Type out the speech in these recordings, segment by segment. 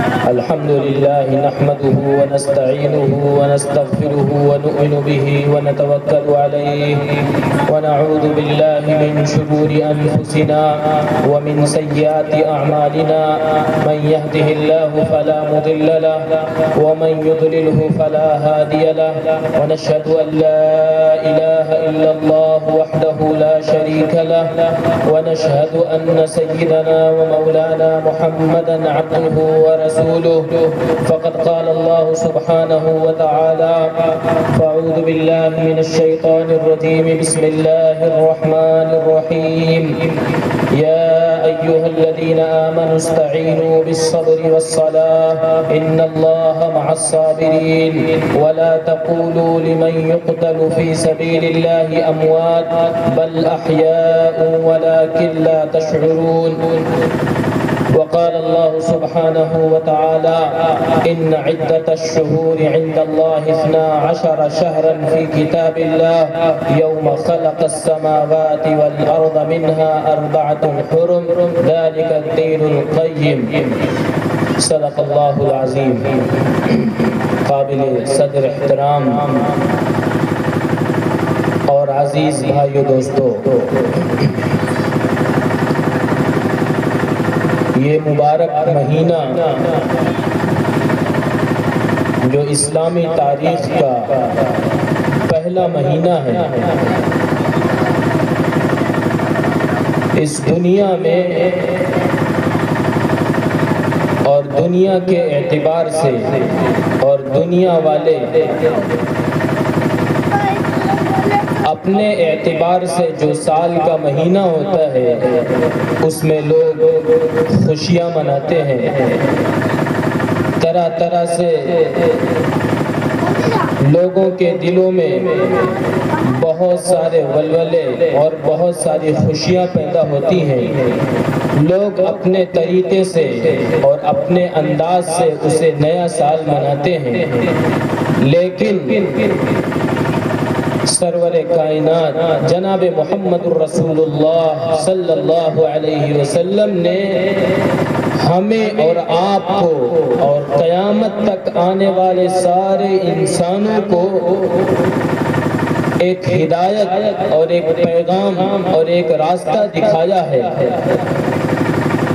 الحمد لله نحمده ونستعينه ونستغفره ونؤمن به ونتوكل عليه ونعوذ بالله من شرور أنفسنا ومن سيئات أعمالنا من يهده الله فلا مضل له ومن يضلله فلا هادي له ونشهد أن لا إله إلا الله وحده لا شريك له ونشهد أن سيدنا ومولانا محمدا عبده ورسوله فقد قال الله سبحانه وتعالى فأعوذ بالله من الشيطان الرجيم بسم الله الرحمن الرحيم يا أيها الذين آمنوا استعينوا بالصبر والصلاة إن الله مع الصابرين ولا تقولوا لمن يقتل في سبيل الله أموات بل أحياء ولكن لا تشعرون وقال الله سبحانه وتعالى إن عدة الشهور عند الله 12 شهرا في كتاب الله يوم خلق السماوات والأرض منها 4 حرم ذلك الدين القيم صدق الله العظيم. قابل صدر احترام اور عزیز بھائیو دوستو، یہ مبارک مہینہ جو اسلامی تاریخ کا پہلا مہینہ ہے، اس دنیا میں اور دنیا کے اعتبار سے اور دنیا والے اپنے اعتبار سے جو سال کا مہینہ ہوتا ہے اس میں لوگ خوشیاں مناتے ہیں، طرح طرح سے لوگوں کے دلوں میں بہت سارے ولولے اور بہت ساری خوشیاں پیدا ہوتی ہیں. لوگ اپنے طریقے سے اور اپنے انداز سے اسے نیا سال مناتے ہیں، لیکن سرور کائنات جناب محمد الرسول اللہ صلی اللہ علیہ وسلم نے ہمیں اور آپ کو اور قیامت تک آنے والے سارے انسانوں کو ایک ہدایت اور ایک پیغام اور ایک راستہ دکھایا ہے،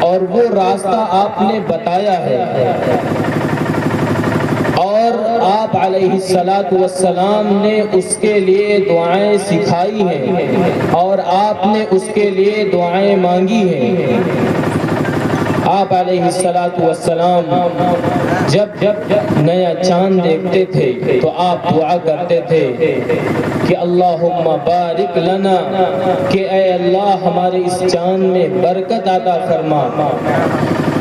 اور وہ راستہ آپ نے بتایا ہے، اور آپ علیہ السلام نے اس کے لیے دعائیں سکھائی ہیں اور آپ نے اس کے لیے دعائیں مانگی ہیں. آپ علیہ السلام جب نیا چاند دیکھتے تھے تو آپ دعا کرتے تھے کہ اللہم بارک لنا، کہ اے اللہ ہمارے اس چاند میں برکت عطا فرما.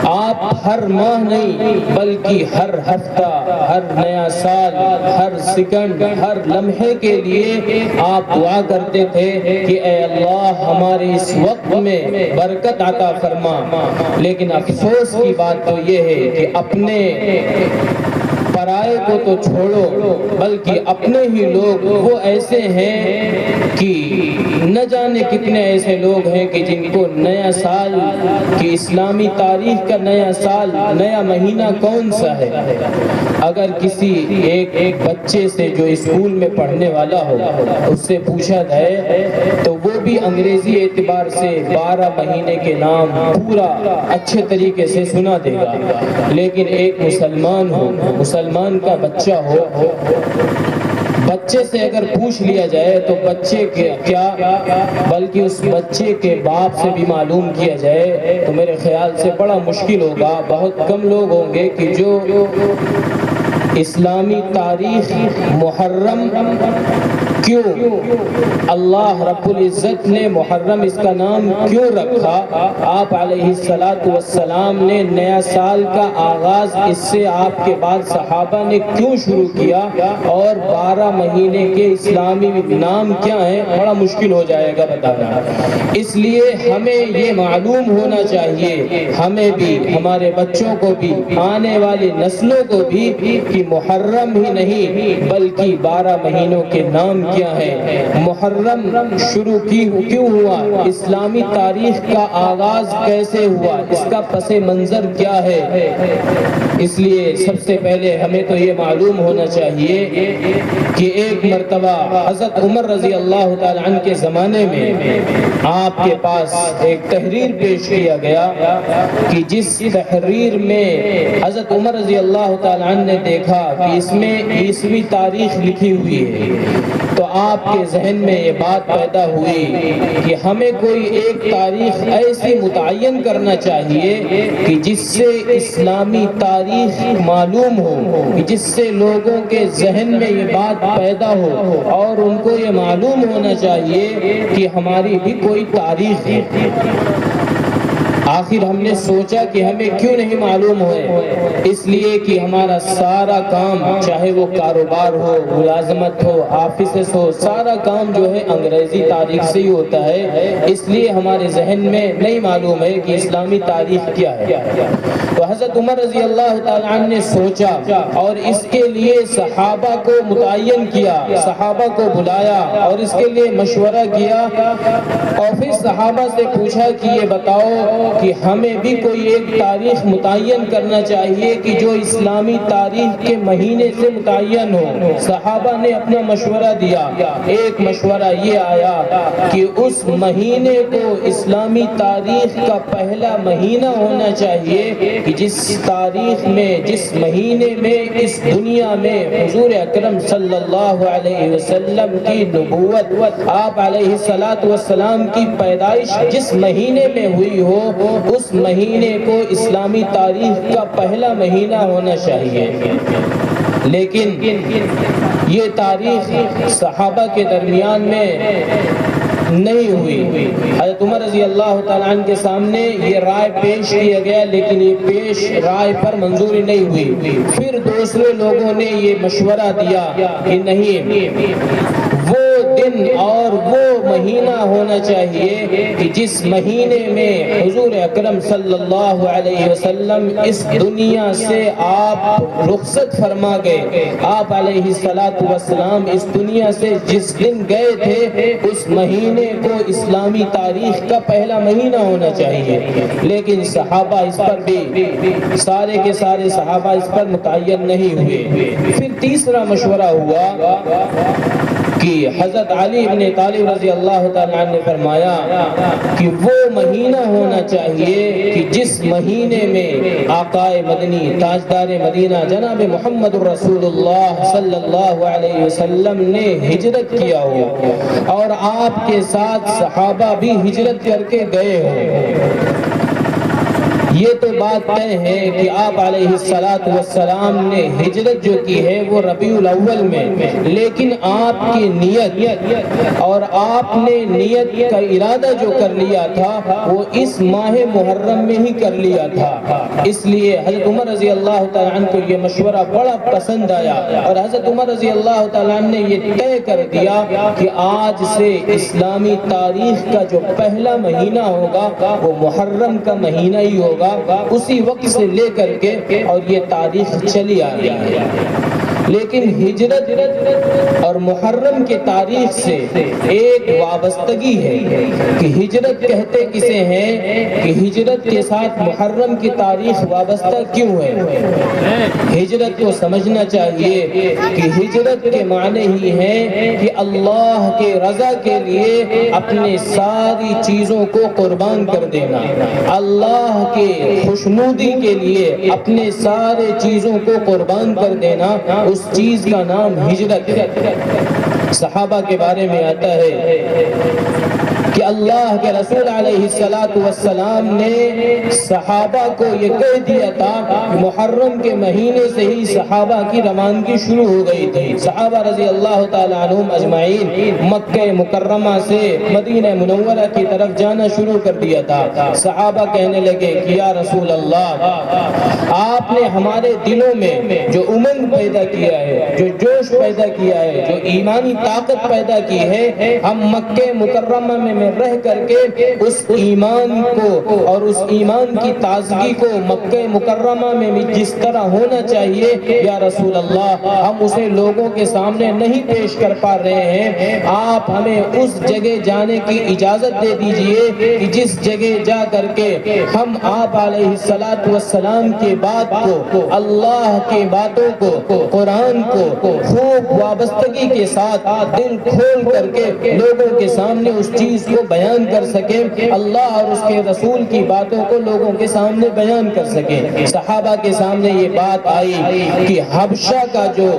آپ ہر ماہ نہیں بلکہ ہر ہفتہ، ہر نیا سال، ہر سیکنڈ، ہر لمحے کے لیے آپ دعا کرتے تھے کہ اے اللہ ہمارے اس وقت میں برکت عطا فرما. لیکن افسوس کی بات تو یہ ہے کہ اپنے پرائے کو تو چھوڑو، بلکہ اپنے ہی لوگ وہ ایسے ہیں کہ نہ جانے کتنے ایسے لوگ ہیں کہ جن کو نیا سال کی اسلامی تاریخ کا نیا سال، نیا مہینہ کون سا ہے؟ اگر کسی ایک بچے سے جو اسکول میں پڑھنے والا ہو اس سے پوچھا جائے تو وہ بھی انگریزی اعتبار سے 12 مہینے کے نام پورا اچھے طریقے سے سنا دے گا. لیکن ایک مسلمان ہو، مسلمان کا بچہ ہو، بچے سے اگر پوچھ لیا جائے تو بچے کے کیا بلکہ اس بچے کے باپ سے بھی معلوم کیا جائے تو میرے خیال سے بڑا مشکل ہوگا. بہت کم لوگ ہوں گے کہ جو اسلامی تاریخ محرم کیوں اللہ رب العزت نے محرم اس کا نام کیوں رکھا، آپ علیہ السلام نے نیا سال کا آغاز اس سے آپ کے بعد صحابہ نے کیوں شروع کیا، اور 12 مہینے کے اسلامی نام کیا ہیں، بڑا مشکل ہو جائے گا بتانا۔ اس لیے ہمیں یہ معلوم ہونا چاہیے، ہمیں بھی، ہمارے بچوں کو بھی، آنے والی نسلوں کو بھی، کہ محرم ہی نہیں بلکہ 12 مہینوں کے نام کیا ہے، محرم شروع کیوں ہوا، اسلامی تاریخ کا آغاز کیسے ہوا، اس کا پس منظر کیا ہے۔ اس لیے سب سے پہلے ہمیں تو یہ معلوم ہونا چاہیے کہ ایک مرتبہ حضرت عمر رضی اللہ تعالی عنہ کے زمانے میں آپ کے پاس ایک تحریر پیش کیا گیا کہ جس تحریر میں حضرت عمر رضی اللہ تعالی عنہ نے دیکھا کہ اس میں عیسوی تاریخ لکھی ہوئی ہے، تو آپ کے ذہن میں یہ بات پیدا ہوئی کہ ہمیں کوئی ایک تاریخ ایسی متعین کرنا چاہیے کہ جس سے اسلامی تاریخ معلوم ہو، کہ جس سے لوگوں کے ذہن میں یہ بات پیدا ہو اور ان کو یہ معلوم ہونا چاہیے کہ ہماری بھی کوئی تاریخ ہے۔ آخر ہم نے سوچا کہ ہمیں کیوں نہیں معلوم ہے، اس لیے کہ ہمارا سارا کام، چاہے وہ کاروبار ہو، ملازمت ہو، آفیسز ہو، سارا کام جو ہے انگریزی تاریخ سے ہی ہوتا ہے، اس لیے ہمارے ذہن میں نہیں معلوم ہے کہ اسلامی تاریخ کیا ہے۔ تو حضرت عمر رضی اللہ تعالیٰ عنہ نے سوچا اور اس کے لیے صحابہ کو متعین کیا، صحابہ کو بلایا اور اس کے لیے مشورہ کیا، اور پھر صحابہ سے پوچھا کہ یہ بتاؤ کہ ہمیں بھی کوئی ایک تاریخ متعین کرنا چاہیے کہ جو اسلامی تاریخ کے مہینے سے متعین ہو۔ صحابہ نے اپنا مشورہ دیا، ایک مشورہ یہ آیا کہ اس مہینے کو اسلامی تاریخ کا پہلا مہینہ ہونا چاہیے کہ جس تاریخ میں، جس مہینے میں اس دنیا میں حضور اکرم صلی اللہ علیہ وسلم کی نبوت، آپ علیہ السلام کی پیدائش جس مہینے میں ہوئی ہو، اس مہینے کو اسلامی تاریخ کا پہلا مہینہ ہونا چاہیے۔ لیکن یہ تاریخ صحابہ کے درمیان میں نہیں ہوئی۔ حضرت عمر رضی اللہ تعالیٰ عنہ کے سامنے یہ رائے پیش کیا گیا، لیکن یہ پیش رائے پر منظوری نہیں ہوئی۔ پھر دوسرے لوگوں نے یہ مشورہ دیا کہ نہیں، وہ دن اور وہ مہینہ ہونا چاہیے کہ جس مہینے میں حضور اکرم صلی اللہ علیہ وسلم اس دنیا سے آپ رخصت فرما گئے۔ آپ علیہ السلام اس دنیا سے جس دن گئے تھے، اس مہینے کو اسلامی تاریخ کا پہلا مہینہ ہونا چاہیے۔ لیکن صحابہ اس پر بھی، سارے کے سارے صحابہ اس پر متعین نہیں ہوئے۔ پھر تیسرا مشورہ ہوا کہ حضرت علی بن طالب رضی اللہ تعالیٰ عنہ نے فرمایا کہ وہ مہینہ ہونا چاہیے کہ جس مہینے میں آقا مدنی، تاجدار مدینہ جناب محمد الرسول اللہ صلی اللہ علیہ وسلم نے ہجرت کیا ہو اور آپ کے ساتھ صحابہ بھی ہجرت کر کے گئے ہوں۔ یہ تو بات طے ہے کہ آپ علیہ السلام نے ہجرت جو کی ہے وہ ربیع الاول میں، لیکن آپ کی نیت اور آپ نے نیت کا ارادہ جو کر لیا تھا وہ اس ماہ محرم میں ہی کر لیا تھا۔ اس لیے حضرت عمر رضی اللہ تعالیٰ عنہ کو یہ مشورہ بڑا پسند آیا اور حضرت عمر رضی اللہ تعالیٰ عنہ نے یہ طے کر دیا کہ آج سے اسلامی تاریخ کا جو پہلا مہینہ ہوگا وہ محرم کا مہینہ ہی ہوگا۔ اسی وقت سے لے کر کے اور یہ تاریخ چلی آ رہی ہے۔ لیکن ہجرت اور محرم کے تاریخ سے ایک وابستگی ہے کہ ہجرت کہتے کسے ہیں، کہ ہجرت کے ساتھ محرم کی تاریخ وابستہ کیوں ہے۔ ہجرت کو سمجھنا چاہیے کہ ہجرت کے معنی ہی ہیں کہ اللہ کے رضا کے لیے اپنے ساری چیزوں کو قربان کر دینا، اللہ کے خوشنودی کے لیے اپنے سارے چیزوں کو قربان کر دینا، اس چیز کا نام ہجرت ہے۔ صحابہ کے بارے میں آتا ہے کہ اللہ کے رسول علیہ السلام نے صحابہ کو یہ کہہ دیا تھا کہ محرم کے مہینے سے ہی صحابہ کی روانگی شروع ہو گئی تھی۔ صحابہ رضی اللہ تعالیٰ عنہم اجمعین مکہ مکرمہ سے مدینہ منورہ کی طرف جانا شروع کر دیا تھا۔ صحابہ کہنے لگے کہ یا رسول اللہ، آپ نے ہمارے دلوں میں جو امنگ پیدا کیا ہے، جو جوش پیدا کیا ہے، جو ایمانی طاقت پیدا کی ہے، ہم مکہ مکرمہ میں میں رہ کر کے اس ایمان کو اور اس ایمان کی تازگی کو مکہ مکرمہ میں بھی جس طرح ہونا چاہیے یا رسول اللہ ہم اسے لوگوں کے سامنے نہیں پیش کر پا رہے ہیں. آپ ہمیں اس جگہ جانے کی اجازت دے دیجئے کہ جس جگہ جا کر کے ہم آپ علیہ الصلوۃ والسلام کے بات کو, اللہ کی باتوں کو, قرآن کو خوب وابستگی کے ساتھ دل کھول کر کے لوگوں کے سامنے اس چیز کو بیان کر سکیں, اللہ اور اس کے رسول کی باتوں کو لوگوں کے سامنے بیان کر سکیں. صحابہ کے سامنے یہ بات آئی کہ حبشہ کا جو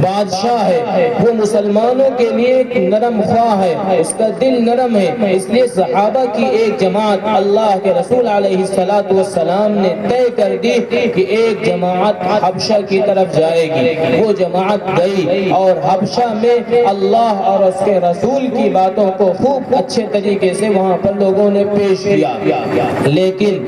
بادشاہ ہے وہ مسلمانوں کے لیے ایک نرم خواہ ہے, اس کا دل نرم ہے, اس لیے صحابہ کی ایک جماعت اللہ کے رسول علیہ الصلوۃ والسلام نے طے کر دی کہ ایک جماعت حبشہ کی طرف جائے گی. وہ جماعت گئی اور حبشہ میں اللہ اور اس کے رسول کی باتوں کو خوب اچھے طریقے سے وہاں پر لوگوں نے پیش کیا. لیکن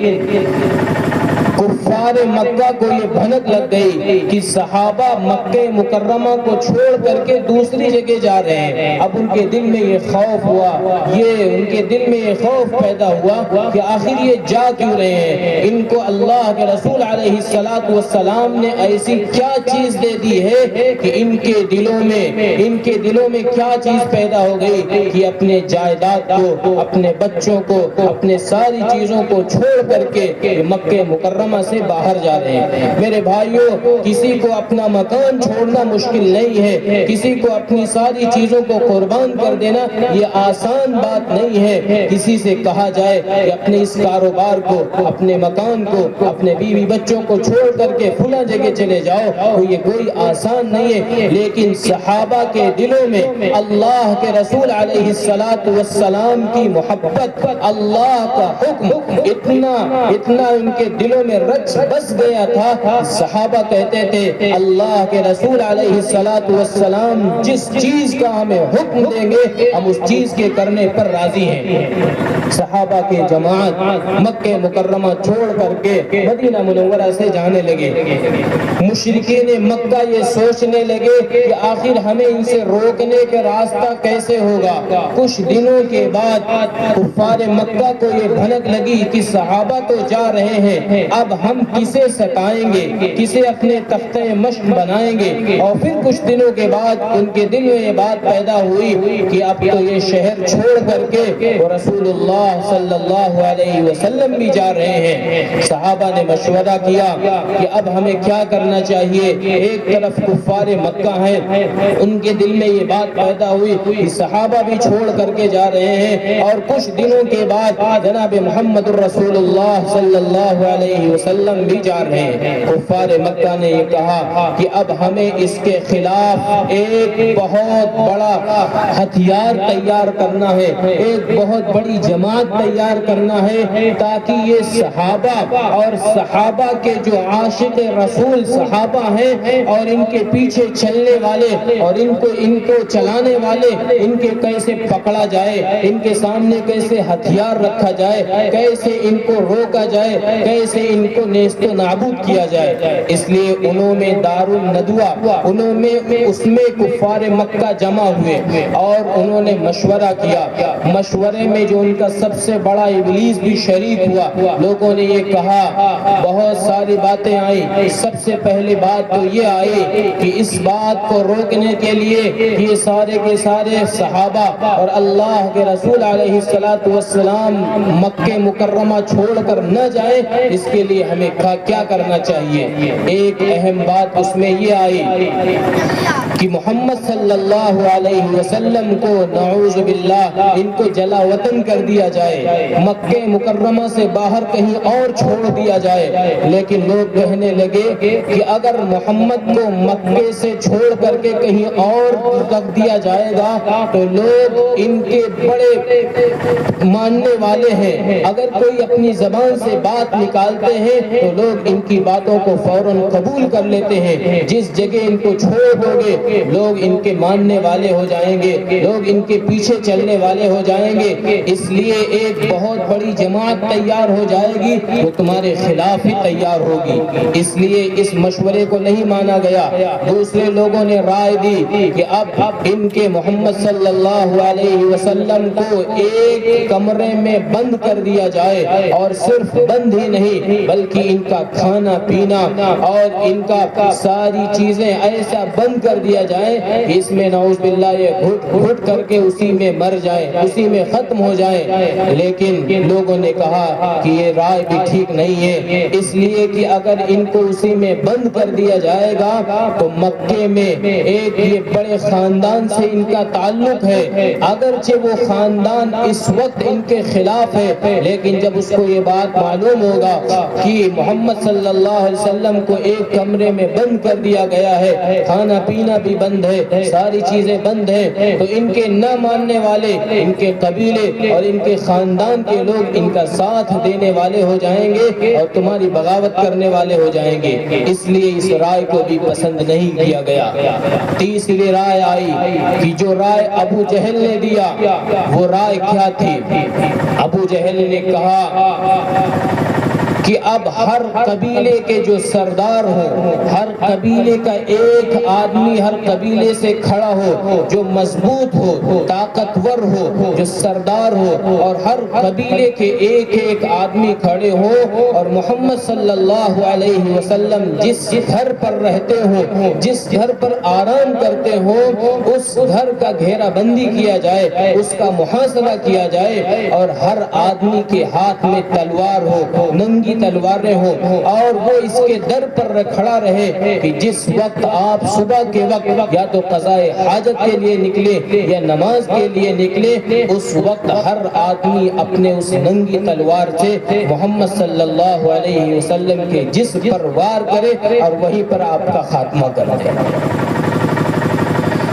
کفار مکہ کو یہ بھنک لگ گئی کہ صحابہ مکہ مکرمہ کو چھوڑ کر کے دوسری جگہ جا رہے ہیں. اب ان کے دل میں یہ خوف ہوا, ان کے دل میں یہ خوف پیدا ہوا کہ آخر یہ جا کیوں رہے ہیں, ان کو اللہ کے رسول علیہ الصلوۃ والسلام نے ایسی کیا چیز دے دی ہے کہ ان کے دلوں میں کیا چیز پیدا ہو گئی کہ اپنے جائیداد کو, اپنے بچوں کو, اپنے ساری چیزوں کو چھوڑ کر کے مکہ مکرمہ سے باہر جا رہے ہیں. میرے بھائیوں, کسی کو اپنا مکان چھوڑنا مشکل نہیں ہے, کسی کو اپنی ساری چیزوں کو قربان کر دینا یہ آسان بات نہیں ہے. کسی سے کہا جائے کہ اپنے اس کاروبار کو, اپنے مکان کو, اپنے بیوی بچوں کو چھوڑ کر کے فلاں جگہ چلے جاؤ, تو یہ کوئی آسان نہیں ہے. لیکن صحابہ کے دلوں میں اللہ کے رسول علیہ الصلوۃ والسلام کی محبت, اللہ کا حکم اتنا ان کے دلوں میں رچ بس گیا تھا. صحابہ کہتے تھے اللہ کے رسول علیہ الصلوۃ والسلام جس چیز کا ہمیں حکم دیں گے ہم اس چیز کے کرنے پر راضی ہیں. صحابہ کی جماعت مکہ مکرمہ چھوڑ کر کے مدینہ منورہ سے جانے لگے. مشرکین مکہ یہ سوچنے لگے کہ آخر ہمیں ان سے روکنے کا راستہ کیسے ہوگا. کچھ دنوں کے بعد کفار مکہ کو یہ بھنک لگی کہ صحابہ تو جا رہے ہیں, اب ہم کسے ستائیں گے, کسے اپنے تختہ مشق بنائیں گے. اور پھر کچھ دنوں کے بعد ان کے دل میں یہ بات پیدا ہوئی کہ اب تو یہ شہر چھوڑ کر کے رسول اللہ صلی اللہ علیہ وسلم بھی جا رہے ہیں. صحابہ نے مشورہ کیا کہ اب ہمیں کیا کرنا چاہیے. ایک طرف کفار مکہ ہیں, ان کے دل میں یہ بات پیدا ہوئی کہ صحابہ بھی چھوڑ کر کے جا رہے ہیں, اور کچھ دنوں کے بعد جناب محمد رسول اللہ صلی اللہ علیہ وسلم بھی جا رہے ہیں. کفار مکہ نے یہ کہا کہ اب ہمیں اس کے خلاف ایک بہت بڑا ہتھیار تیار کرنا ہے, ایک بہت بڑی جماعت تیار کرنا ہے, تاکہ یہ صحابہ اور صحابہ کے جو عاشق رسول صحابہ ہیں اور ان کے پیچھے چلنے والے اور ان کو چلانے والے, ان کے کیسے پکڑا جائے, ان کے سامنے کیسے ہتھیار رکھا جائے, کیسے ان کو روکا جائے, کیسے ان کو نیست و نابود کیا جائے. اس لیے انہوں میں دار الندوہ اس میں کفار مکہ جمع ہوئے اور انہوں نے مشورہ کیا. مشورے میں جو ان کا سب سے بڑا ابلیس بھی شریک ہوا. لوگوں نے یہ کہا, بہت ساری باتیں آئیں. سب سے پہلی بات تو یہ آئی کہ اس بات کو روکنے کے لیے یہ سارے کے سارے صحابہ اور اللہ کے رسول علیہ الصلوۃ والسلام مکہ مکرمہ چھوڑ کر نہ جائے, اس کے لیے ہمیں کیا کرنا چاہیے. ایک اہم بات اس میں یہ آئی کہ محمد صلی اللہ علیہ وسلم کو نعوذ باللہ ان کو جلا وطن کر دیا جائے, مکہ مکرمہ سے باہر کہیں اور چھوڑ دیا جائے. لیکن لوگ کہنے لگے کہ اگر محمد کو مکے سے چھوڑ کر کے کہیں اور رکھ دیا جائے گا تو لوگ ان کے بڑے ماننے والے ہیں, اگر کوئی اپنی زبان سے بات نکالتے ہیں تو لوگ ان کی باتوں کو فوراً قبول کر لیتے ہیں. جس جگہ ان کو چھوڑ دو گے لوگ ان کے ماننے والے ہو جائیں گے، لوگ ان کے پیچھے چلنے والے ہو جائیں گے، اس لیے ایک بہت بڑی جماعت تیار ہو جائے گی وہ تمہارے خلاف ہی تیار ہوگی، اس لیے اس مشورے کو نہیں مانا گیا۔ دوسرے لوگوں نے رائے دی کہ اب ان کے محمد صلی اللہ علیہ وسلم کو ایک کمرے میں بند کر دیا جائے، اور صرف بند ہی نہیں بلکہ ان کا کھانا پینا اور ان کا ساری چیزیں ایسا بند کر دیا جائے کہ اس میں نعوذ باللہ یہ گھٹ گھٹ کر کے اسی میں مر جائے، اسی میں ختم ہو جائے۔ لیکن لوگوں نے کہا کہ یہ رائے بھی ٹھیک نہیں ہے، اس لیے کہ اگر ان کو اسی میں بند کر دیا جائے گا تو مکے میں ایک یہ بڑے خاندان سے ان کا تعلق ہے، اگرچہ وہ خاندان اس وقت ان کے خلاف ہے، لیکن جب اس کو یہ بات معلوم ہوگا کہ محمد صلی اللہ علیہ وسلم کو ایک کمرے میں بند کر دیا گیا ہے، کھانا پینا بھی بند ہے، ساری چیزیں بند ہیں، تو ان کے نہ ماننے والے، ان کے قبیلے اور ان کے خاندان کے لوگ ان کا ساتھ دینے والے ہو جائیں گے اور تمہاری بغاوت کرنے والے ہو جائیں گے، اس لیے اس رائے کو بھی پسند نہیں کیا گیا۔ تیسری رائے آئی کہ جو رائے ابو جہل نے دیا وہ رائے کیا تھی؟ ابو جہل نے کہا کہ اب ہر قبیلے کے جو سردار ہو، ہر قبیلے کا ایک آدمی ہر قبیلے سے کھڑا ہو جو مضبوط ہو، طاقتور ہو، جو سردار ہو، اور ہر قبیلے کے ایک ایک آدمی کھڑے ہو، اور محمد صلی اللہ علیہ وسلم جس گھر پر رہتے ہو، جس گھر پر آرام کرتے ہو، اس گھر کا گھیرا بندی کیا جائے، اس کا محاصرہ کیا جائے، اور ہر آدمی کے ہاتھ میں تلوار ہو، ننگی تلواریں ہوں، اور وہ اس کے در پر کھڑا رہے کہ جس وقت آپ صبح کے وقت یا تو قضائے حاجت کے لیے نکلے یا نماز کے لیے نکلے، اس وقت ہر آدمی اپنے اس ننگی تلوار سے محمد صلی اللہ علیہ وسلم کے جسم پر وار کرے اور وہیں پر آپ کا خاتمہ کر دے۔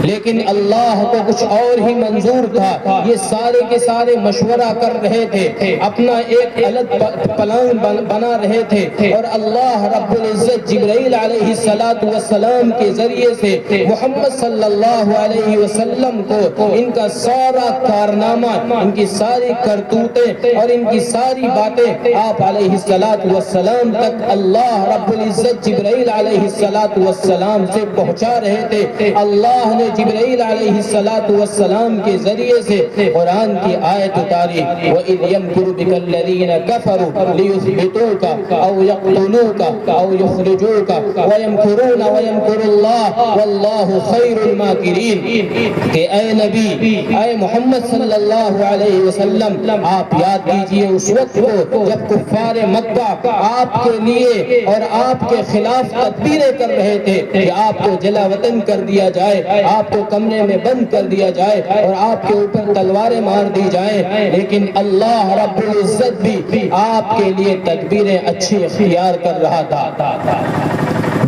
لیکن اللہ کو کچھ اور ہی منظور تھا، یہ سارے کے سارے مشورہ کر رہے تھے، اپنا ایک الگ پلان بنا رہے تھے، اور اللہ رب العزت جبرائیل علیہ السلام کے ذریعے سے محمد صلی اللہ علیہ وسلم کو ان کا سارا کارنامہ، ان کی ساری کرتوتیں اور ان کی ساری باتیں آپ علیہ السلام تک اللہ رب العزت جبرائیل علیہ السلام سے پہنچا رہے تھے۔ اللہ نے جبرائیل علیہ السلام کے ذریعے سے قرآن کی آیت اتاری، وَإِذْ يَمْكُرُ بِكَ الَّذِينَ كَفَرُوا لِيُثْبِتُوكَ أَوْ يَقْتُلُوكَ أَوْ يُخْرِجُوكَ وَيَمْكُرُونَ وَيَمْكُرُ اللَّهُ وَاللَّهُ خَيْرُ الْمَاكِرِينَ کہ اے نبی، اے محمد صلی اللہ علیہ وسلم، آپ یاد کیجئے اس وقت کو جب کفار مکہ آپ کے لیے اور آپ کے خلاف تدبیریں کر رہے تھے کہ آپ کو جلا وطن کر دیا جائے، آپ کو کمرے میں بند کر دیا جائے اور آپ کے اوپر تلواریں مار دی جائیں، لیکن اللہ رب العزت بھی آپ کے لیے تدبیریں اچھی اختیار کر رہا تھا۔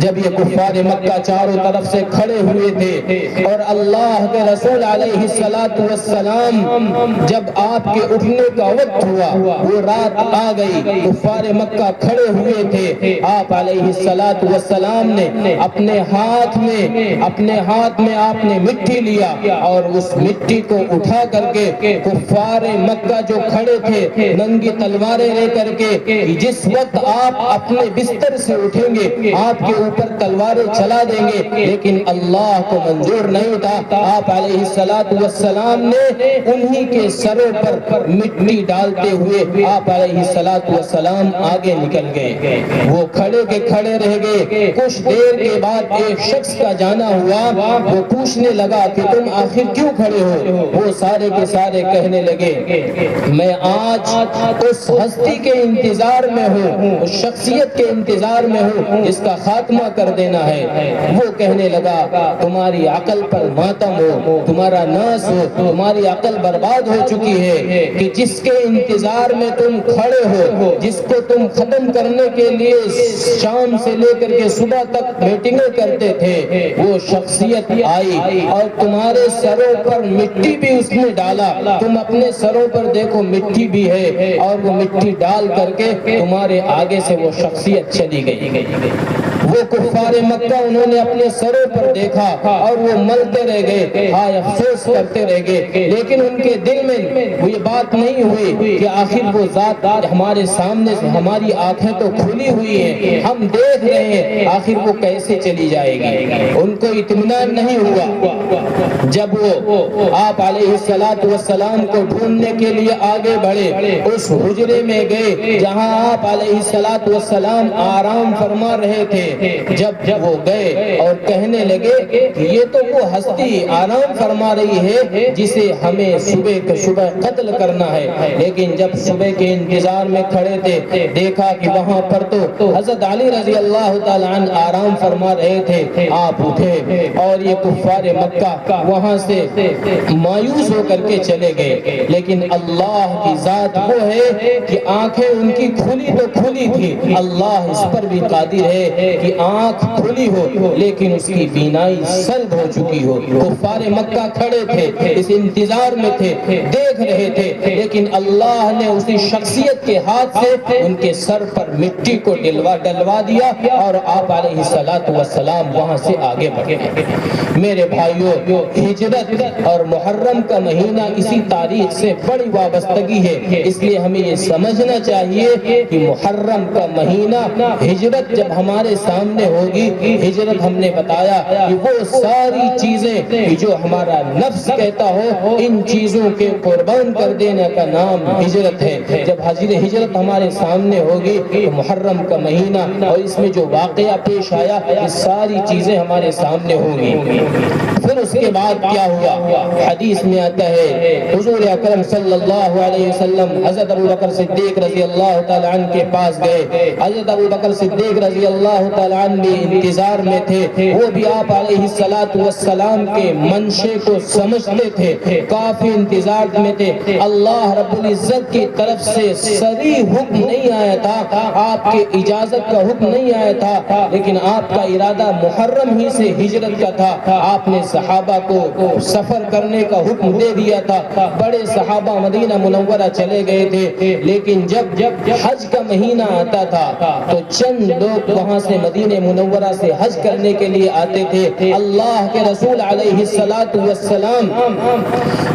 جب یہ کفار مکہ چاروں طرف سے کھڑے ہوئے تھے اور اللہ کے رسول علیہ السلام جب آپ کے اٹھنے کا وقت ہوا، وہ رات آ گئی، کفار مکہ کھڑے ہوئے تھے، آپ علیہ السلام نے اپنے ہاتھ میں آپ نے مٹی لیا اور اس مٹی کو اٹھا کر کے کفار مکہ جو کھڑے تھے ننگی تلواریں لے کر کے، جس وقت آپ اپنے بستر سے اٹھیں گے آپ کے اوپر تلواریں چلا دیں گے، لیکن اللہ کو منظور نہیں تھا۔ آپ علیہ السلام نے انہی کے سروں پر مٹی ڈالتے ہوئے آپ علیہ السلام آگے نکل گئے، وہ کھڑے کے کھڑے رہ گئے۔ کچھ دیر کے بعد ایک شخص کا جانا ہوا، وہ پوچھنے لگا کہ تم آخر کیوں کھڑے ہو؟ وہ سارے کے سارے کہنے لگے میں آج اس ہستی کے انتظار میں ہوں، اس شخصیت کے انتظار میں ہوں جس کا خاتمہ کر دینا ہے۔ وہ کہنے لگا تمہاری عقل پر ماتم ہو، تمہارا ناس ہو، تمہاری عقل برباد ہو چکی ہے کہ جس کے انتظار میں تم کھڑے ہو، جس کو تم ختم کرنے کے لیے شام سے لے کر کے صبح تک میٹنگیں کرتے تھے، وہ شخصیت آئی اور تمہارے سروں پر مٹی بھی اس نے ڈالا، تم اپنے سروں پر دیکھو مٹی بھی ہے، اور وہ مٹی ڈال کر کے تمہارے آگے سے وہ شخصیت چلی گئی۔ وہ کفار مکہ انہوں نے اپنے سروں پر دیکھا اور وہ ملتے رہ گئے، ہائے افسوس کرتے رہ گئے، لیکن ان کے دل میں وہ یہ بات نہیں ہوئی کہ آخر وہ ذات ہمارے سامنے سے، ہماری آنکھیں تو کھلی ہوئی ہیں، ہم دیکھ رہے ہیں، آخر وہ کیسے چلی جائے گی۔ ان کو اطمینان نہیں ہوا۔ جب وہ آپ علیہ السلام کو ڈھونڈنے کے لیے آگے بڑھے، اس حجرے میں گئے جہاں آپ علیہ السلام آرام فرما رہے تھے، جب وہ گئے اور کہنے لگے کہ یہ تو وہ ہستی آرام فرما رہی ہے جسے ہمیں صبح کے صبح قتل کرنا ہے، لیکن جب صبح کے انتظار میں کھڑے تھے دیکھا کہ وہاں پر تو حضرت علی رضی اللہ تعالیٰ عنہ آرام فرما رہے تھے۔ آپ اٹھے اور یہ کفار مکہ وہاں سے مایوس ہو کر کے چلے گئے، لیکن اللہ کی ذات وہ ہے کہ آنکھیں ان کی کھلی تو کھلی تھی، اللہ اس پر بھی قادر ہے کہ آنکھ کھلی ہو لیکن اس کی بینائی سلب ہو چکی ہو۔ کفار مکہ کھڑے تھے، اس انتظار میں تھے، دیکھ رہے تھے، لیکن اللہ نے اسی شخصیت کے ہاتھ سے ان کے سر پر مٹی کو ڈلوا دیا اور آپ علیہ السلام وہاں سے آگے بڑھے۔ میرے بھائیوں، ہجرت اور محرم کا مہینہ اسی تاریخ سے بڑی وابستگی ہے، اس لیے ہمیں یہ سمجھنا چاہیے کہ محرم کا مہینہ، ہجرت جب ہمارے سامنے ہوگی، ہجرت ہم نے بتایا کہ وہ ساری چیزیں جو ہمارا نفس کہتا ہو، ان چیزوں کے قربان کر دینے کا نام ہجرت ہے۔ جب ہجرت ہمارے سامنے ہوگی تو محرم کا مہینہ اور اس میں جو واقعہ پیش آیا، یہ ساری چیزیں ہمارے سامنے ہوں گی۔ پھر اس کے بعد کیا ہوا؟ حدیث میں آتا ہے حضور اکرم صلی اللہ علیہ وسلم حضرت ابو بکر صدیق رضی اللہ تعالیٰ عنہ کے پاس گئے۔ حضرت ابو بکر صدیق رضی اللہ تعالیٰ عنہ بھی انتظار میں تھے، وہ بھی آپ علیہ السلام کے منشے کو سمجھتے تھے، کافی انتظار میں تھے۔ اللہ رب العزت کی طرف سے صریح حکم نہیں آیا تھا، آپ کے اجازت کا حکم نہیں آیا تھا، لیکن آپ کا ارادہ محرم ہی سے ہجرت کا تھا۔ آپ نے صحابہ کو سفر کرنے کا حکم دے دیا تھا، بڑے صحابہ مدینہ منورہ چلے گئے تھے، لیکن جب حج کا مہینہ آتا تھا تو چند لوگ وہاں سے مدینہ منورہ سے حج کرنے کے لیے آتے تھے۔ اللہ کے رسول علیہ السلام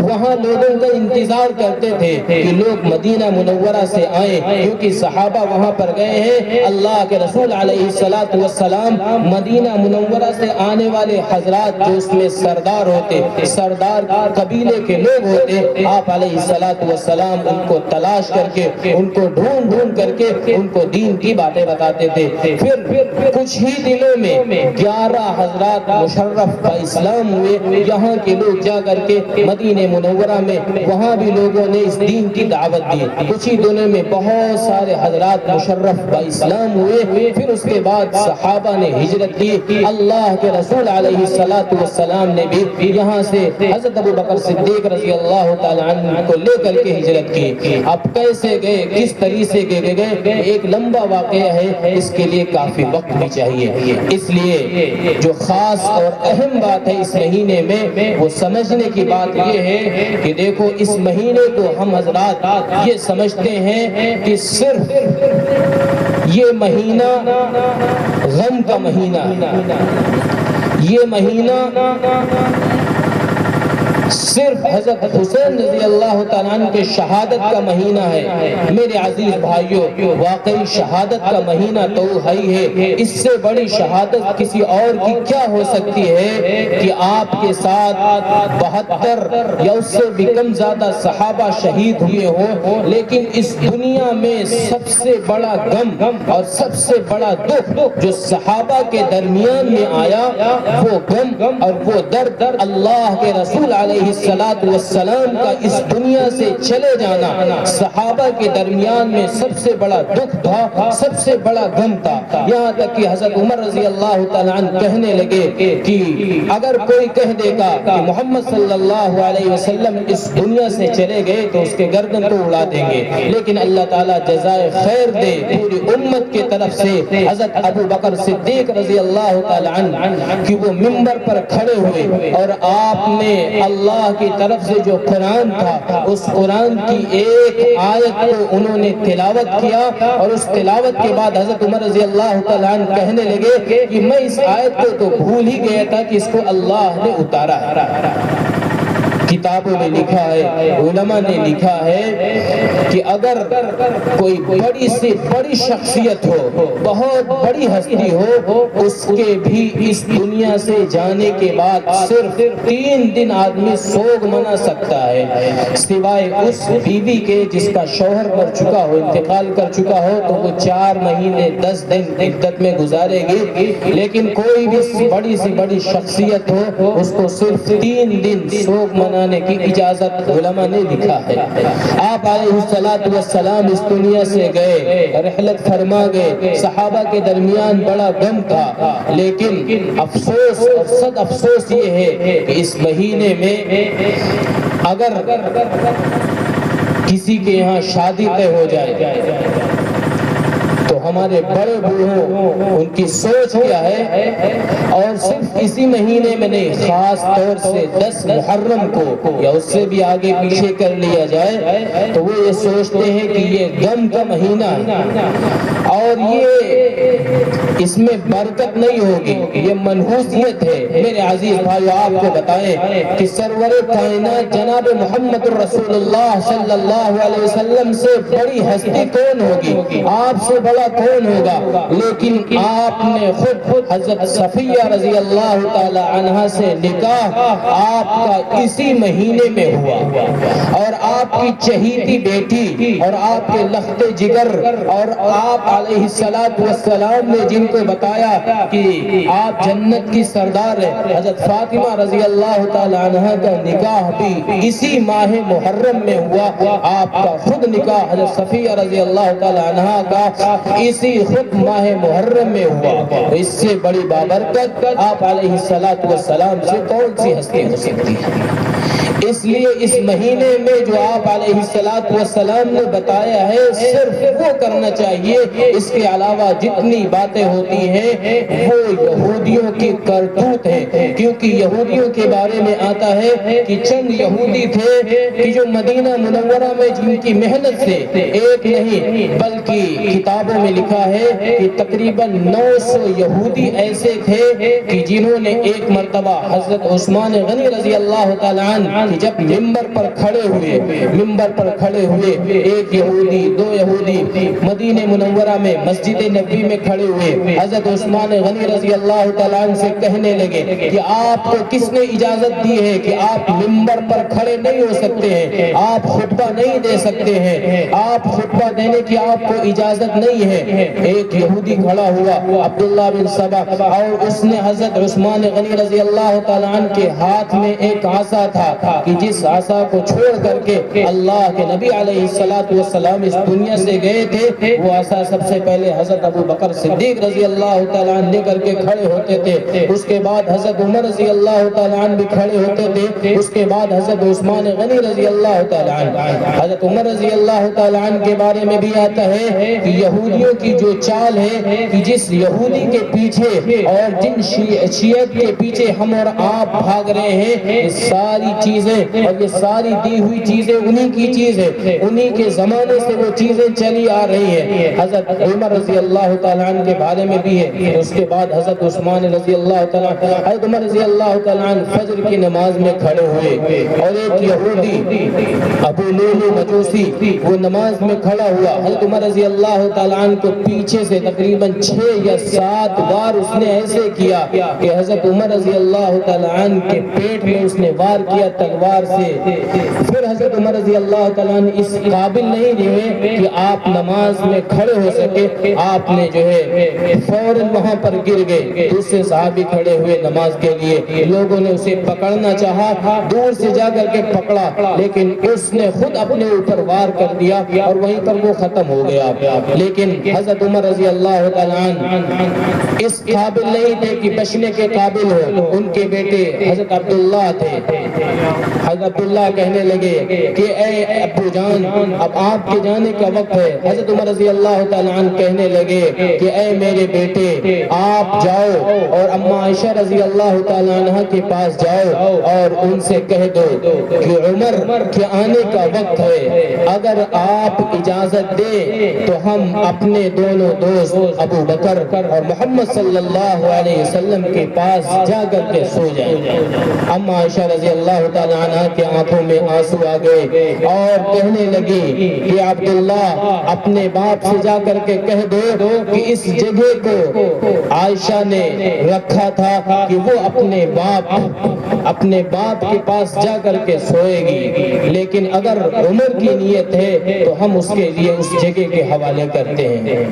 وہاں لوگوں کا انتظار کرتے تھے کہ لوگ مدینہ منورہ سے آئیں، کیونکہ صحابہ وہاں پر گئے ہیں۔ اللہ کے رسول علیہ السلام مدینہ منورہ سے آنے والے حضرات جو اس میں سردار ہوتے، سردار قبیلے کے لوگ ہوتے، آپ علیہ السلام ان کو تلاش کر کے، ان کو ڈھونڈ کر کے ان کو دین کی باتیں بتاتے تھے۔ پھر کچھ ہی دنوں میں 11 حضرات مشرف کا اسلام ہوئے۔ یہاں کے لوگ جا کر کے مدینہ منورہ میں وہاں بھی لوگوں نے اس دین کی دعوت دی۔ کچھ ہی دنوں میں بہت سارے حضرات مشرف کا اسلام ہوئے۔ پھر اس کے بعد صحابہ نے ہجرت کی۔ اللہ کے رسول علیہ السلام نے بھی یہاں سے حضرت ابو بکر صدیق رضی اللہ تعالیٰ عنہ کو لے کر کے ہجرت کی۔ اب کیسے گئے، کس طریقے سے گئے، ایک لمبا واقعہ ہے، اس کے لیے کافی وقت بھی چاہیے۔ اس لیے جو خاص اور اہم بات ہے اس مہینے میں، وہ سمجھنے کی بات یہ ہے کہ دیکھو اس مہینے کو ہم حضرات یہ سمجھتے ہیں کہ صرف یہ مہینہ غم کا مہینہ ہے، یہ مہینہ صرف حضرت حسین رضی اللہ تعالیٰ عنہ کے شہادت کا مہینہ ہے۔ میرے عزیز بھائیوں، واقعی شہادت کا مہینہ تو ہے، اس سے بڑی شہادت کسی اور کی کیا ہو سکتی ہے کہ آپ کے ساتھ 72 یا اس سے بھی کم زیادہ صحابہ شہید ہوئے ہوں، لیکن اس دنیا میں سب سے بڑا غم اور سب سے بڑا دکھ جو صحابہ کے درمیان میں آیا، وہ غم اور وہ درد اللہ کے رسول علیہ السلام کا اس دنیا سے چلے جانا صحابہ کے درمیان میں سب سے بڑا دکھ تھا، سب سے بڑا غم تھا۔ یہاں تک کہ حضرت عمر رضی اللہ تعالیٰ عنہ کہنے لگے کہ اگر کوئی کہہ دے گا کہ محمد صلی صلی اللہ علیہ وسلم اس دنیا سے چلے گئے تو اس کے گردن کو اڑا دیں گے، لیکن اللہ تعالیٰ جزائے خیر دے پوری امت کی طرف سے حضرت ابو بکر صدیق رضی اللہ تعالی عنہ کہ وہ منبر پر کھڑے ہوئے اور آپ نے اللہ کی طرف سے جو قرآن تھا اس قرآن کی ایک آیت کو انہوں نے تلاوت کیا، اور اس تلاوت کے بعد حضرت عمر رضی اللہ تعالی عنہ کہنے لگے کہ میں اس آیت کو تو بھول ہی گیا تھا کہ اس کو اللہ نے اتارا ہے۔ کتابوں میں لکھا ہے، علماء نے لکھا ہے کہ اگر کوئی بڑی سے بڑی شخصیت ہو، بہت بڑی ہستی ہو، اس کے بھی اس دنیا سے جانے کے بعد صرف 3 دن آدمی سوگ منا سکتا ہے، سوائے اس بیوی کے جس کا شوہر مر چکا ہو، انتقال کر چکا ہو، تو وہ 4 مہینے 10 دن عدت میں گزارے گی، لیکن کوئی بھی بڑی سے بڑی شخصیت ہو اس کو صرف 3 دن سوگ منا کی اجازت علماء نے لکھا ہے۔ آپ علیہ السلام اس دنیا سے گئے، رحلت فرما گئے، صحابہ کے درمیان بڑا غم تھا، لیکن افسوس اور صد افسوس یہ ہے کہ اس مہینے میں اگر کسی کے یہاں شادی طے ہو جائے تو ہمارے بڑے بوڑھوں ان کی سوچ کیا ہے، اور صرف اسی مہینے میں نہیں، خاص طور سے 10 محرم کو یا اس سے بھی آگے پیچھے کر لیا جائے تو وہ یہ سوچتے ہیں کہ یہ غم کا مہینہ ہے اور یہ اس میں برکت نہیں ہوگی، یہ منحوسیت ہے۔ میرے عزیز بھائیو، آپ کو بتائیں کہ سرور کائنات جناب محمد رسول اللہ صلی اللہ علیہ وسلم سے بڑی ہستی کون ہوگی، آپ سے بڑا کون ہوگا، لیکن آپ نے خود حضرت صفیہ رضی اللہ تعالی عنہ سے نکاح آپ کا اسی مہینے میں ہوا، اور آپ کی چہیتی بیٹی اور آپ کے لخت جگر اور آپ علیہ السلام نے جن کو بتایا کہ آپ جنت کی سردار ہیں، حضرت فاطمہ رضی اللہ تعالی عنہ کا نکاح بھی اسی ماہ محرم میں ہوا، آپ کا خود نکاح حضرت صفیہ رضی اللہ تعالی عنہ کا اسی خود ماہ محرم میں ہوا، اس سے بڑی بابرکت آپ علیہ السلام سے کون سی ہستی ہو سکتی ہے؟ اس لیے اس مہینے میں جو آپ علیہ السلام نے بتایا ہے صرف وہ کرنا چاہیے، اس کے علاوہ جتنی باتیں ہوتی ہیں وہ یہودیوں کی کرتوت ہے، کیونکہ یہودیوں کے بارے میں آتا ہے کہ چند یہودی تھے کہ جو مدینہ منورہ میں جن کی محنت سے ایک نہیں بلکہ کتابوں میں لکھا ہے کہ تقریباً 900 یہودی ایسے تھے کہ جنہوں نے ایک مرتبہ حضرت عثمان غنی رضی اللہ تعالی عنہ جب منبر پر کھڑے ہوئے ایک یہودی 2 یہودی مدینہ منورہ میں مسجد نبوی میں کھڑے ہوئے، حضرت عثمان غنی رضی اللہ تعالیٰ عنہ سے کہنے لگے کہ آپ کو کس نے اجازت دی ہے کہ آپ منبر پر کھڑے نہیں ہو سکتے ہیں، آپ خطبہ نہیں دے سکتے ہیں، آپ خطبہ دینے کی آپ کو اجازت نہیں ہے۔ ایک یہودی کھڑا ہوا عبداللہ بن سبا، اور اس نے حضرت عثمان غنی رضی اللہ تعالیٰ عنہ کے ہاتھ میں ایک عصا تھا کہ جس عصا کو چھوڑ کر کے اللہ کے نبی علیہ السلام اس دنیا سے گئے تھے، وہ عصا سب سے پہلے حضرت ابو بکر صدیق رضی اللہ تعالیٰ عنہ لے کر کے کھڑے ہوتے تھے، اس کے بعد حضرت عمر رضی اللہ تعالیٰ عنہ بھی کھڑے ہوتے تھے، اس کے بعد حضرت عثمان غنی رضی اللہ تعالیٰ عنہ۔ حضرت عمر رضی اللہ تعالیٰ عنہ کے بارے میں بھی آتا ہے کہ یہودیوں کی جو چال ہے کہ جس یہودی کے پیچھے اور جن شیعت کے پیچھے ہم اور آپ بھاگ رہے ہیں، یہ ساری چیزیں اور یہ ساری دی ہوئی چیزیں انہی کی چیز ہے، انہی کے زمانے سے وہ چیزیں چلی آ رہی ہیں۔ حضرت عمر رضی اللہ تعالیٰ عنہ کے بارے میں بھی ہے، اس کے بعد حضرت عثمان رضی اللہ تعالیٰ عنہ، حضرت عمر رضی اللہ تعالیٰ عنہ فجر کی نماز میں کھڑے ہوئے اور ایک یہودی ابو لولو مجوسی وہ نماز میں کھڑا ہوا، حضرت عمر رضی اللہ تعالیٰ عنہ کو پیچھے سے تقریباً 6 یا 7 بار اس نے ایسے کیا کہ حضرت عمر رضی اللہ تعالیٰ عنہ کے پیٹ میں اس نے وار کیا، تلوار سے۔ پھر حضرت عمر رضی اللہ تعالیٰ عنہ اس قابل نہیں رہے کہ آپ نماز میں کھڑے ہو سکے، آپ نے جو ہے فوراً وہاں پر گر گئے۔ دوسرے صحابی کھڑے ہوئے نماز کے لیے، لوگوں نے اسے پکڑنا چاہا، دور سے جا کر کے پکڑا، لیکن اس نے خود اپنے اوپر وار کر دیا اور وہیں پر وہ ختم ہو گیا۔ لیکن حضرت عمر رضی اللہ تعالیٰ عنہ اس قابل نہیں تھے کہ بچنے کے قابل ہو۔ ان کے بیٹے حضرت عبداللہ تھے۔ حضرت عبداللہ کہنے لگے کہ اے ابو جان، اب آپ کے جانے کا وقت ہے۔ حضرت عمر رضی اللہ تعالیٰ عنہ کہنے لگے کہ اے میرے بیٹے، آپ جاؤ اور اماں عائشہ رضی اللہ تعالیٰ عنہ کے پاس جاؤ اور ان سے کہہ دو کہ عمر کے آنے کا وقت ہے، اگر آپ اجازت دیں تو ہم اپنے دونوں دوست ابو بکر اور محمد صلی اللہ علیہ وسلم کے پاس جا کر کے سو جائیں۔ اماں عائشہ رضی اللہ تعالیٰ عنہ کے آنکھوں میں آنسو آ گئے اور کہنے لگی کہ عبداللہ اپنے باپ سے جا کر کے کہہ دو کہ اس جگہ کو عائشہ نے رکھا تھا کہ وہ اپنے باپ کے پاس جا کر کے سوئے گی، لیکن اگر عمر کی نیت ہے تو ہم اس کے لیے اس جگہ کے حوالے کرتے ہیں۔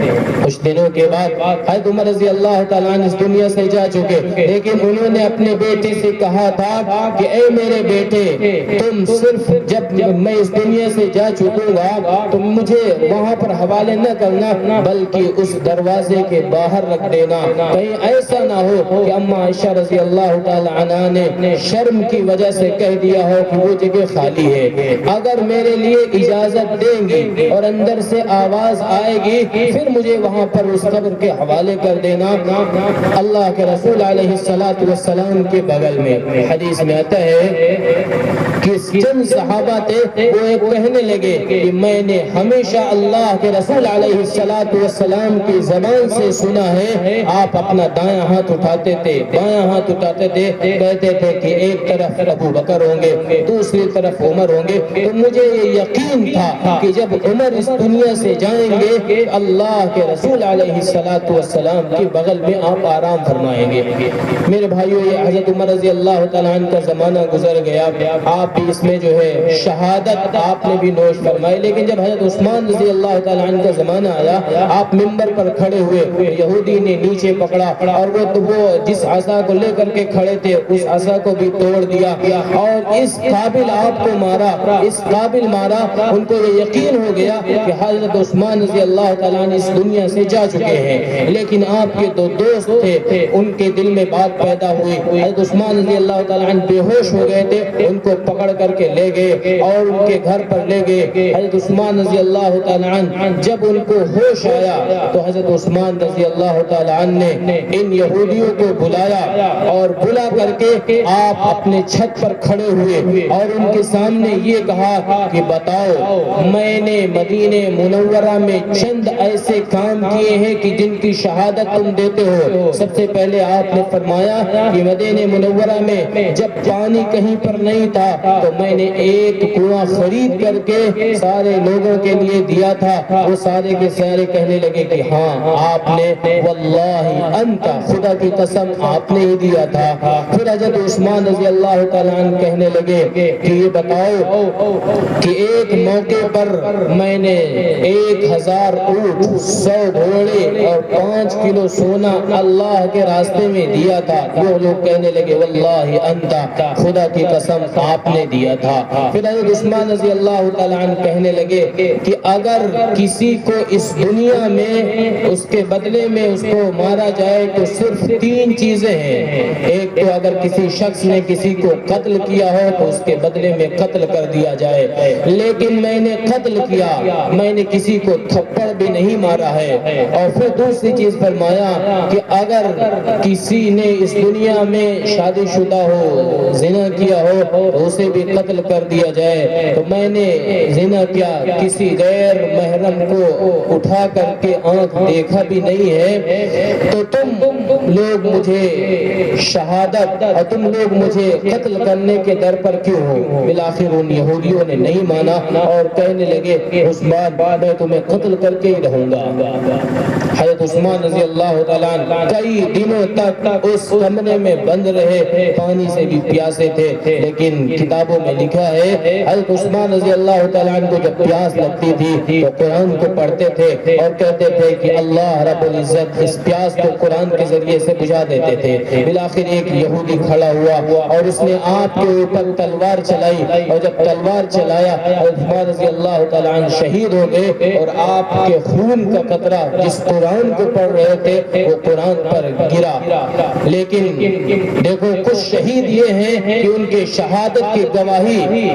کچھ دنوں کے بعد حضرت عمر رضی اللہ تعالیٰ عنہ اس دنیا سے جا چکے، لیکن انہوں نے اپنے بیٹے سے کہا تھا کہ اے میرے بیٹے، تم صرف جب میں اس دنیا سے جا چکوں گا تم مجھے وہاں پر حوالے نہ کرنا، بلکہ اس دروازے کے باہر رکھ دینا، کہیں ایسا نہ ہو کہ اماں عائشہ رضی اللہ تعالیٰ عنہ نے شرم کی وجہ سے کہہ دیا ہو کہ وہ جگہ خالی ہے۔ اگر میرے لیے اجازت دیں گی اور اندر سے آواز آئے گی پھر مجھے وہاں پر اس قبر کے حوالے کر دینا۔ اللہ کے رسول علیہ السلام کے بغل میں حدیث میں آتا ہے کہ چند صحابہ تھے، وہ ایک کہنے لگے کہ میں نے ہمیشہ اللہ کے رسول علیہ السلام کی زبان سے سنا ہے، آپ اپنا دایاں ہاتھ اٹھاتے تھے، بایاں ہاتھ اٹھاتے تھے، کہتے تھے کہ ایک طرف ابو بکر ہوں گے، دوسری طرف عمر ہوں گے۔ تو مجھے یہ یقین تھا کہ جب عمر اس دنیا سے جائیں گے اللہ کے رسول علیہ السلام کے بغل میں آپ آرام فرمائیں گے۔ میرے بھائیو، یہ حضرت عمر رضی اللہ تعالیٰ عنہ کا زمانہ گزر گیا، آپ بھی اس میں جو ہے شہادت آپ نے بھی نوش فرمائی، لیکن جب حضرت عثمان رضی اللہ تعالیٰ عنہ کا زمانہ آیا، آپ منبر پر کھڑے ہوئے، یہودی نے نیچے پکڑا اور وہ جس عصا کو لے کر کے کھڑے تھے اس عصا کو بھی توڑ دیا اور اس قابل آپ کو مارا، اس قابل مارا۔ ان کو یہ یقین ہو گیا کہ حضرت عثمان رضی اللہ تعالیٰ عنہ اس دنیا سے جا چکے ہیں، لیکن آپ کے دو دوست تھے، ان کے دل میں بات پیدا ہوئی۔ حضرت عثمان رضی اللہ تعالیٰ عنہ بے ہوش ہو گئے تھے، ان کو پکڑ کر کے لے گئے اور ان کے گھر پر لے گئے۔ حضرت عثمان رضی اللہ تعالیٰ عنہ جب ان کو ہوش آیا تو حضرت عثمان رضی اللہ تعالیٰ عنہ نے ان یہودیوں کو بلایا اور بلا کر کے آپ اپنے چھت پر کھڑے ہوئے اور ان کے سامنے یہ کہا کہ بتاؤ، میں نے مدینہ منورہ میں چند ایسے کام کیے ہیں کہ جن کی شہادت تم دیتے ہو۔ سب سے پہلے آپ نے فرمایا کہ مدینہ منورہ میں جب پانی کہیں پر نہیں تھا تو میں نے ایک کنواں خرید کر کے سارے لوگوں کے لیے دیا تھا۔ وہ سارے کے سارے کہنے لگے کہ ہاں آپ نے، واللہ انت، خدا کی قسم آپ نے ہی دیا تھا۔ پھر حضرت عثمان رضی اللہ تعالیٰ عنہ کہنے لگے کہ یہ بتاؤ کہ ایک موقع پر میں نے 1000 اونٹ، 100 گھوڑے اور 5 کلو سونا اللہ کے راستے میں دیا تھا۔ وہ لوگ کہنے لگے واللہ انت، خدا کی قسم آپ نے دیا تھا۔ پھر حضرت عثمان رضی اللہ تعالیٰ عنہ کہنے لگے کہ اگر کسی کو اس دنیا میں اس کے بدلے میں اس کو مارا جائے تو صرف 3 چیزیں ہیں۔ ایک تو اگر کسی شخص نے کسی کو قتل کیا ہو تو اس کے بدلے میں قتل کر دیا جائے، لیکن میں نے قتل کیا، میں نے کسی کو تھپڑ بھی نہیں مارا ہے۔ اور پھر دوسری چیز فرمایا کہ اگر کسی نے اس دنیا میں شادی شدہ ہو، زنا کیا ہو تو اسے بھی قتل کر دیا جائے۔ تو میں نے زنا کیا، کسی غیر محرم کو اٹھا کر کے آنکھ دیکھا بھی نہیں ہے، تو تم لوگ مجھے شہادت اور تم لوگ مجھے قتل کرنے کے در پر کیوں ہو؟ بالآخر ان یہودیوں نے نہیں مانا اور کہنے لگے عثمان میں تمہیں قتل کر کے ہی رہوں گا۔ حضرت عثمان رضی اللہ تعالیٰ عنہ کئی دنوں تک اس کمرے میں بند رہے، پانی سے بھی پیاسے تھے، لیکن لیکن کتابوں میں لکھا ہے حضرت عثمان رضی اللہ تعالیٰ عنہ کو جب پیاس لگتی تھی تو قرآن کو پڑھتے تھے اور کہتے تھے کہ اللہ رب العزت اس پیاس کو قرآن کے ذریعے سے بجھا دیتے تھے۔ بالآخر ایک یہودی کھڑا ہوا اور اس نے آپ کے اوپر تلوار چلائی، اور جب تلوار چلایا عثمان رضی اللہ تعالیٰ عنہ شہید ہو گئے، اور آپ کے خون کا قطرہ جس قرآن کو پڑھ رہے تھے وہ قرآن پر گرا۔ لیکن دیکھو کچھ شہید یہ ہیں کہ ان کے شہادت کی گواہی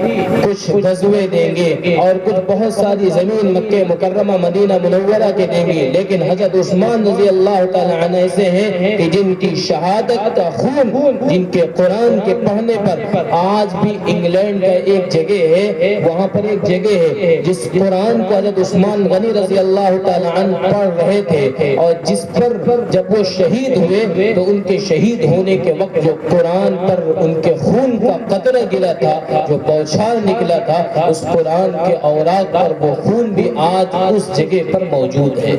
کچھ غزوے دیں گے اور کچھ بہت ساری زمین مکہ مکرمہ مدینہ منورہ کے دیں گے، لیکن حضرت عثمان رضی اللہ تعالیٰ عنہ ایسے ہیں کہ جن کی شہادت کا خون، جن کے قرآن کے پڑھنے پر آج بھی انگلینڈ کا ایک جگہ ہے، وہاں پر ایک جگہ ہے جس قرآن کو حضرت عثمان غنی رضی اللہ تعالیٰ عنہ پڑھ رہے تھے، اور جس پر جب وہ شہید ہوئے تو ان کے شہید ہونے کے وقت جو قرآن پر ان کے خون کا قطرہ گرا تھا، جو بوچھار نکلا تھا، اس قرآن کے اوراق پر وہ خون بھی آج اس جگہ پر موجود ہے۔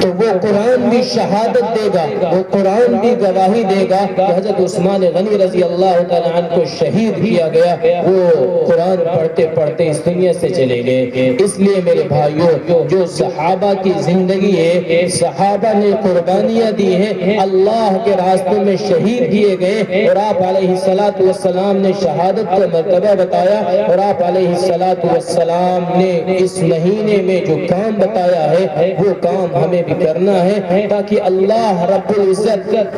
تو وہ قرآن بھی شہادت دے گا، وہ قرآن بھی گواہی دے گا کہ حضرت عثمان غنی رضی اللہ تعالیٰ عنہ کو شہید کیا گیا، وہ قرآن پڑھتے پڑھتے اس دنیا سے چلے گئے۔ اس لیے میرے بھائیوں، جو صحابہ کی زندگی ہے، صحابہ نے قربانیاں دی ہیں، اللہ کے راستے میں شہید کیے گئے، اور آپ علیہ السلام نے شہادت کا مرتبہ بتایا، اور آپ علیہ السلام نے اس مہینے میں جو کام بتایا ہے وہ کام ہمیں بھی کرنا ہے، تاکہ اللہ رب العزت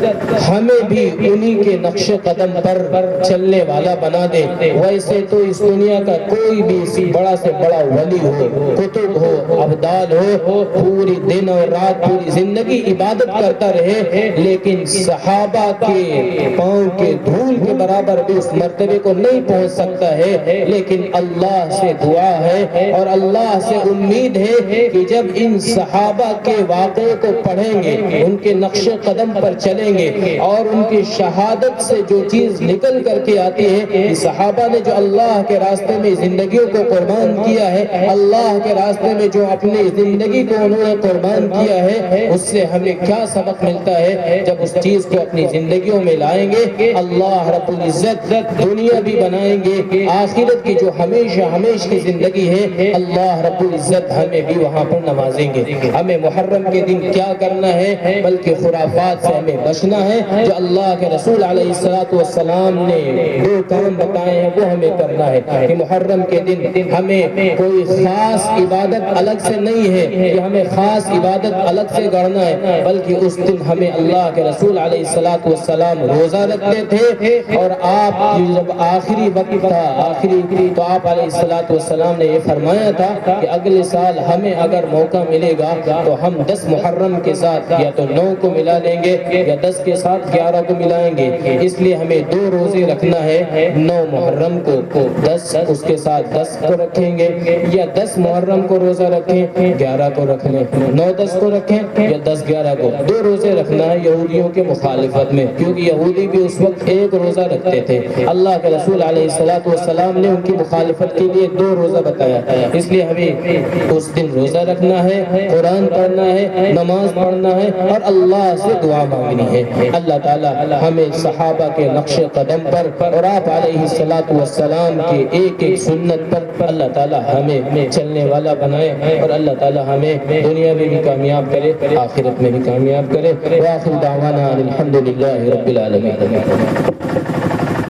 ہمیں بھی انہی کے نقش قدم پر چلنے والا بنا دے۔ ویسے تو اس دنیا کا کوئی بھی بڑا سے بڑا ولی ہو، قطب ہو، ابدال ہو، پوری دن اور رات پوری زندگی عبادت کرتا رہے، لیکن صحابہ کے پاؤں کے دھول کے برابر بھی اس مرتبے کو نہیں پہنچ سکتا ہے۔ لیکن اللہ سے دعا ہے اور اللہ سے امید ہے کہ جب ان صحابہ کے واقعے کو پڑھیں گے، ان کے نقش قدم پر چلیں گے، اور ان کی شہادت سے جو چیز نکل کر کے آتی ہے کہ صحابہ نے جو اللہ کے راستے میں زندگیوں کو قربان کیا ہے، اللہ کے راستے میں جو اپنی زندگی کو انہوں نے قربان کیا ہے، اس سے ہمیں کیا سبق ملتا ہے؟ جب اس چیز کو اپنی زندگیوں میں لائیں گے، اللہ رب العزت دنیا بھی بنائیں گے، آخرت کی جو ہمیشہ کی زندگی ہے، اللہ رب العزت ہمیں بھی وہاں پر نوازیں گے۔ ہمیں محرم کے دن کیا کرنا ہے؟ بلکہ خرافات سے ہمیں بچنا ہے۔ جو اللہ کے رسول علیہ السلام نے دو کام بتائے ہیں وہ ہمیں کرنا ہے کہ محرم کے دن ہمیں کوئی خاص عبادت الگ سے نہیں ہے کہ ہمیں خاص عبادت الگ سے گڑنا ہے، بلکہ اس دن ہمیں اللہ کے رسول علیہ السلام روزہ رکھتے تھے، اور آپ جب آخری وقت تھا، تو آپ علیہ السلام نے یہ فرمایا تھا کہ اگلے سال ہمیں اگر موقع ملے گا تو ہم 10 محرم کے ساتھ یا تو 9 کو ملا لیں گے یا 10 کے ساتھ 11 کو ملائیں گے۔ اس لیے ہمیں 2 روزے رکھنا ہے، 9 محرم کو 10 اس کے ساتھ 10 کو رکھیں گے، یا 10 محرم کو روزہ رکھیں 11 کو رکھ لیں، 9-10 کو رکھیں یا 10-11 کو۔ 2 روزے رکھنا ہے یہودیوں کے مخالفت میں، کیونکہ یہودی بھی اس وقت 1 روزہ رکھتے تھے، اللہ کے رسول علیہ السلام نے ان کی مخالفت کے لیے 2 روزہ بتایا، اس لیے ہمیں اس دن روزہ رکھنا ہے، قرآن پڑھنا ہے، نماز پڑھنا ہے اور اللہ سے دعا مانگنی ہے۔ اللہ تعالی ہمیں صحابہ کے نقش قدم پر اور آپ علیہ السلام کے ایک سنت پر اللہ تعالی ہمیں چلنے والا بنائے، اور اللہ تعالی ہمیں دنیا میں بھی کامیاب کرے، آخرت میں بھی کامیاب کرے۔ وآخر دعوانا الحمدللہ رب العالمین۔